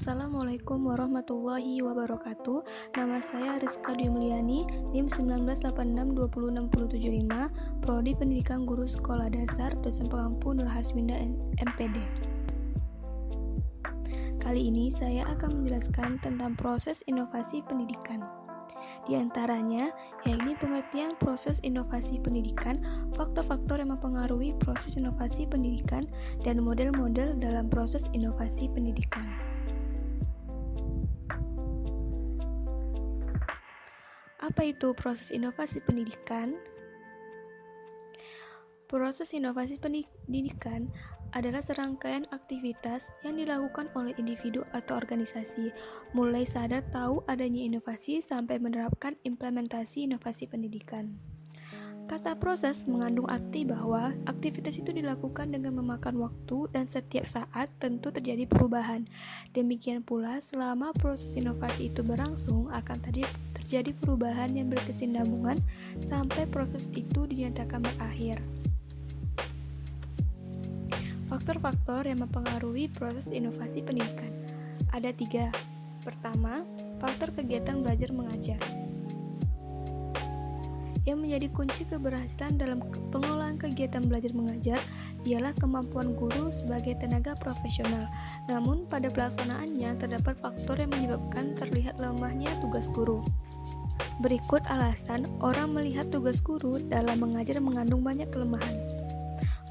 Assalamualaikum warahmatullahi wabarakatuh. Nama saya Rizka Dwi Mulyani, NIM 1986206075, Prodi Pendidikan Guru Sekolah Dasar, Dosen Pengampu Nur Hasminda MPD. Kali ini saya akan menjelaskan tentang proses inovasi pendidikan. Di antaranya, yakni pengertian proses inovasi pendidikan, faktor-faktor yang mempengaruhi proses inovasi pendidikan, dan model-model dalam proses inovasi pendidikan. Apa itu proses inovasi pendidikan? Proses inovasi pendidikan adalah serangkaian aktivitas yang dilakukan oleh individu atau organisasi, mulai sadar tahu adanya inovasi sampai menerapkan implementasi inovasi pendidikan. Kata proses mengandung arti bahwa aktivitas itu dilakukan dengan memakan waktu dan setiap saat tentu terjadi perubahan. Demikian pula selama proses inovasi itu berlangsung akan terjadi perubahan yang berkesinambungan sampai proses itu dinyatakan berakhir. Faktor-faktor yang mempengaruhi proses inovasi pendidikan ada 3. Pertama, faktor kegiatan belajar mengajar. Yang menjadi kunci keberhasilan dalam pengelolaan kegiatan belajar mengajar ialah kemampuan guru sebagai tenaga profesional. Namun, pada pelaksanaannya terdapat faktor yang menyebabkan terlihat lemahnya tugas guru. Berikut alasan orang melihat tugas guru dalam mengajar mengandung banyak kelemahan.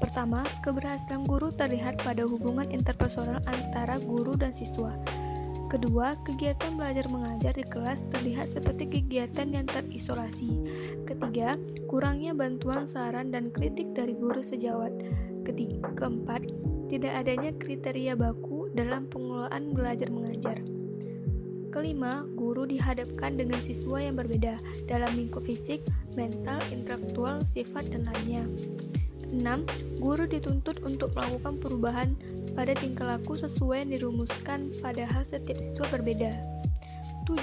Pertama, keberhasilan guru terlihat pada hubungan interpersonal antara guru dan siswa. Kedua, kegiatan belajar mengajar di kelas terlihat seperti kegiatan yang terisolasi. Ketiga, kurangnya bantuan saran dan kritik dari guru sejawat. Keempat, tidak adanya kriteria baku dalam pengelolaan belajar mengajar. Kelima, guru dihadapkan dengan siswa yang berbeda dalam lingkup fisik, mental, intelektual, sifat, dan lainnya. 6. Guru dituntut untuk melakukan perubahan pada tingkah laku sesuai yang dirumuskan padahal setiap siswa berbeda. 7.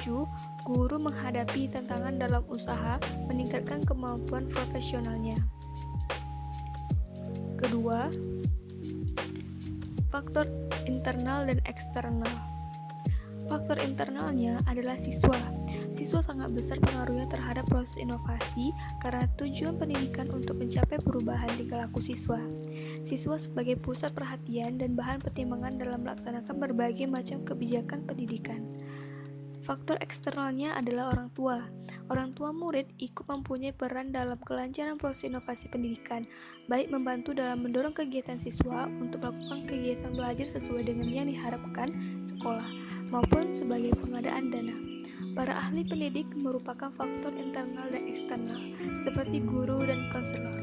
Guru menghadapi tantangan dalam usaha meningkatkan kemampuan profesionalnya. Kedua, faktor internal dan eksternal. Faktor internalnya adalah siswa. Siswa sangat besar pengaruhnya terhadap proses inovasi karena tujuan pendidikan untuk mencapai perubahan tingkah laku siswa. Siswa sebagai pusat perhatian dan bahan pertimbangan dalam melaksanakan berbagai macam kebijakan pendidikan. Faktor eksternalnya adalah orang tua. Orang tua murid ikut mempunyai peran dalam kelancaran proses inovasi pendidikan, baik membantu dalam mendorong kegiatan siswa untuk melakukan kegiatan belajar sesuai dengan yang diharapkan sekolah, maupun sebagai pengadaan dana. Para ahli pendidik merupakan faktor internal dan eksternal, seperti guru dan konselor.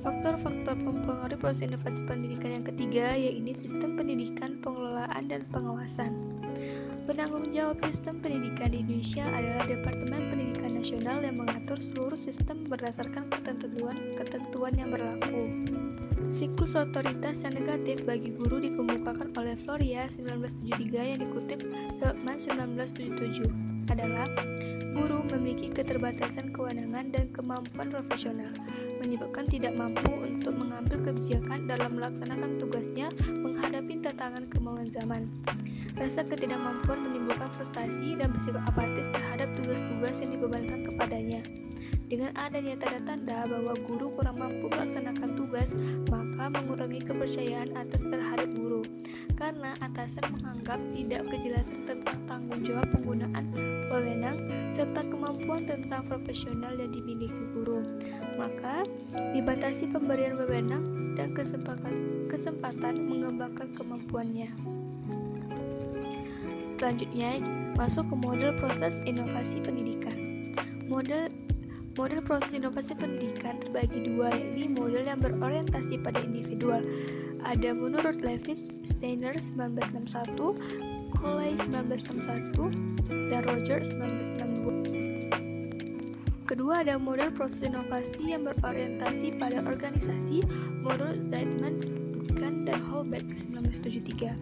Faktor-faktor mempengaruhi proses inovasi pendidikan yang ketiga, yaitu sistem pendidikan, pengelolaan, dan pengawasan. Penanggung jawab sistem pendidikan di Indonesia adalah Departemen Pendidikan Nasional yang mengatur seluruh sistem berdasarkan ketentuan yang berlaku. Siklus otoritas yang negatif bagi guru dikemukakan oleh Floria 1973 yang dikutip Seligman 1977 adalah guru memiliki keterbatasan kewenangan dan kemampuan profesional, menyebabkan tidak mampu untuk mengambil kebijakan dalam melaksanakan tugasnya menghadapi tantangan kemauan zaman. Rasa ketidakmampuan menimbulkan frustasi dan bersikap apatis terhadap tugas-tugas yang dibebankan kepadanya. Dengan adanya tanda-tanda bahwa guru kurang mampu melaksanakan tugas, maka mengurangi kepercayaan atas terhadap guru, karena atasan menganggap tidak kejelasan tentang tanggung jawab penggunaan wewenang serta kemampuan tentang profesional yang dimiliki guru. Maka dibatasi pemberian wewenang dan kesempatan mengembangkan kemampuannya. Selanjutnya, masuk ke model proses inovasi pendidikan. Model proses inovasi pendidikan terbagi dua, yakni model yang berorientasi pada individual. Ada menurut Levitz, Steiner 1961, Coley 1961, dan Rogers 1962. Kedua, ada model proses inovasi yang berorientasi pada organisasi menurut Zeidman, Buchan, dan Holbeck 1973.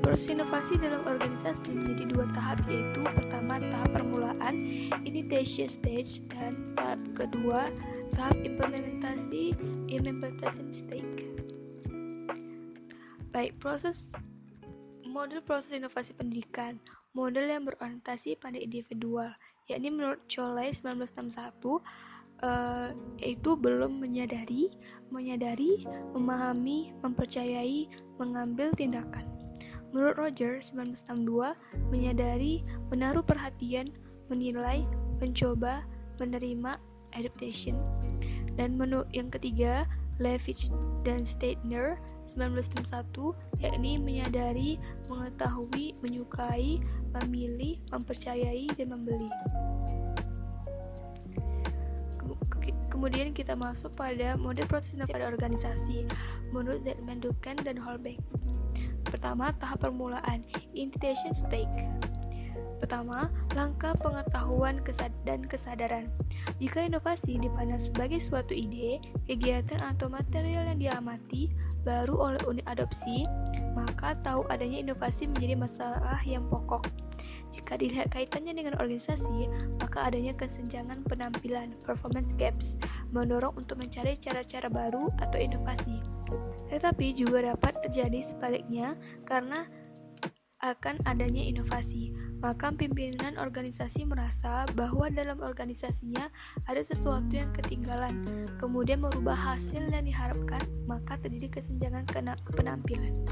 Proses inovasi dalam organisasi menjadi dua tahap, yaitu pertama tahap permulaan, initiation stage, dan tahap kedua tahap implementation stage. Baik, model proses inovasi pendidikan, model yang berorientasi pada individual, yakni menurut Chollet 1961, yaitu belum menyadari, memahami, mempercayai, mengambil tindakan. Menurut Roger 1962, menyadari, menaruh perhatian, menilai, mencoba, menerima, adaptation. Dan menurut yang ketiga, Levitch dan Steiner 1961, yakni menyadari, mengetahui, menyukai, memilih, mempercayai, dan membeli. Kemudian kita masuk pada model proses inovasi pada organisasi menurut Zetman, Duncan, dan Holbeck. Pertama, tahap permulaan, initiation stage. Pertama, langkah pengetahuan dan kesadaran. Jika inovasi dipandang sebagai suatu ide, kegiatan atau material yang diamati baru oleh unit adopsi, maka tahu adanya inovasi menjadi masalah yang pokok. Jika dilihat kaitannya dengan organisasi, maka adanya kesenjangan penampilan, performance gaps, mendorong untuk mencari cara-cara baru atau inovasi. Tetapi juga dapat terjadi sebaliknya karena akan adanya inovasi, maka pimpinan organisasi merasa bahwa dalam organisasinya ada sesuatu yang ketinggalan, kemudian merubah hasil yang diharapkan, maka terjadi kesenjangan penampilan.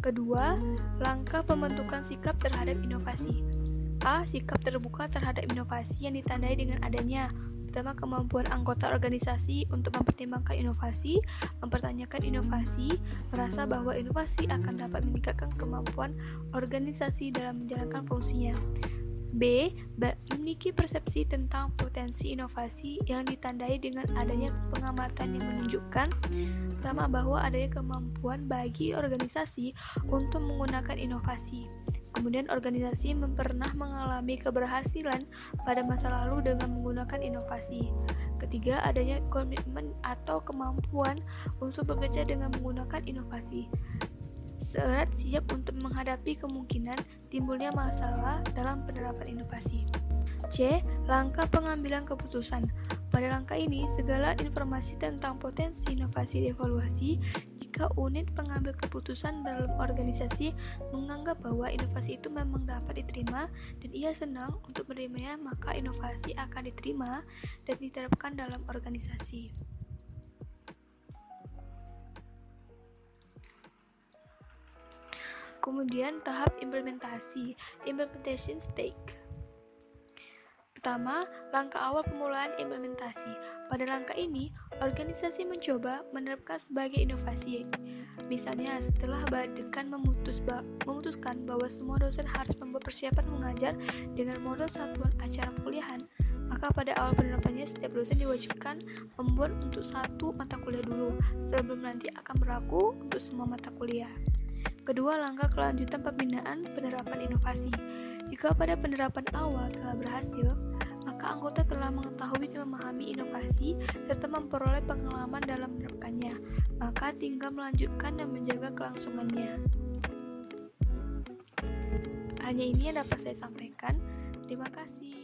Kedua, langkah pembentukan sikap terhadap inovasi. A. Sikap terbuka terhadap inovasi yang ditandai dengan adanya pertama, kemampuan anggota organisasi untuk mempertimbangkan inovasi, mempertanyakan inovasi, merasa bahwa inovasi akan dapat meningkatkan kemampuan organisasi dalam menjalankan fungsinya. B. Memiliki persepsi tentang potensi inovasi yang ditandai dengan adanya pengamatan yang menunjukkan pertama, bahwa adanya kemampuan bagi organisasi untuk menggunakan inovasi. Kemudian organisasi pernah mengalami keberhasilan pada masa lalu dengan menggunakan inovasi. Ketiga, adanya komitmen atau kemampuan untuk bekerja dengan menggunakan inovasi. Serat siap untuk menghadapi kemungkinan timbulnya masalah dalam penerapan inovasi. C. Langkah pengambilan keputusan. Pada langkah ini, segala informasi tentang potensi inovasi dievaluasi jika unit pengambil keputusan dalam organisasi menganggap bahwa inovasi itu memang dapat diterima dan ia senang untuk menerimanya, maka inovasi akan diterima dan diterapkan dalam organisasi. Kemudian tahap implementasi, implementation stage. Pertama, langkah awal pemulaan implementasi. Pada langkah ini, organisasi mencoba menerapkan sebagai inovasi. Misalnya, setelah dekan memutuskan bahwa semua dosen harus membuat persiapan mengajar dengan model satuan acara perkuliahan, maka pada awal penerapannya setiap dosen diwajibkan membuat untuk satu mata kuliah dulu, sebelum nanti akan berlaku untuk semua mata kuliah. Kedua, langkah kelanjutan pembinaan penerapan inovasi. Jika pada penerapan awal telah berhasil, maka anggota telah mengetahui dan memahami inovasi serta memperoleh pengalaman dalam menerapkannya, maka tinggal melanjutkan dan menjaga kelangsungannya. Hanya ini yang dapat saya sampaikan. Terima kasih.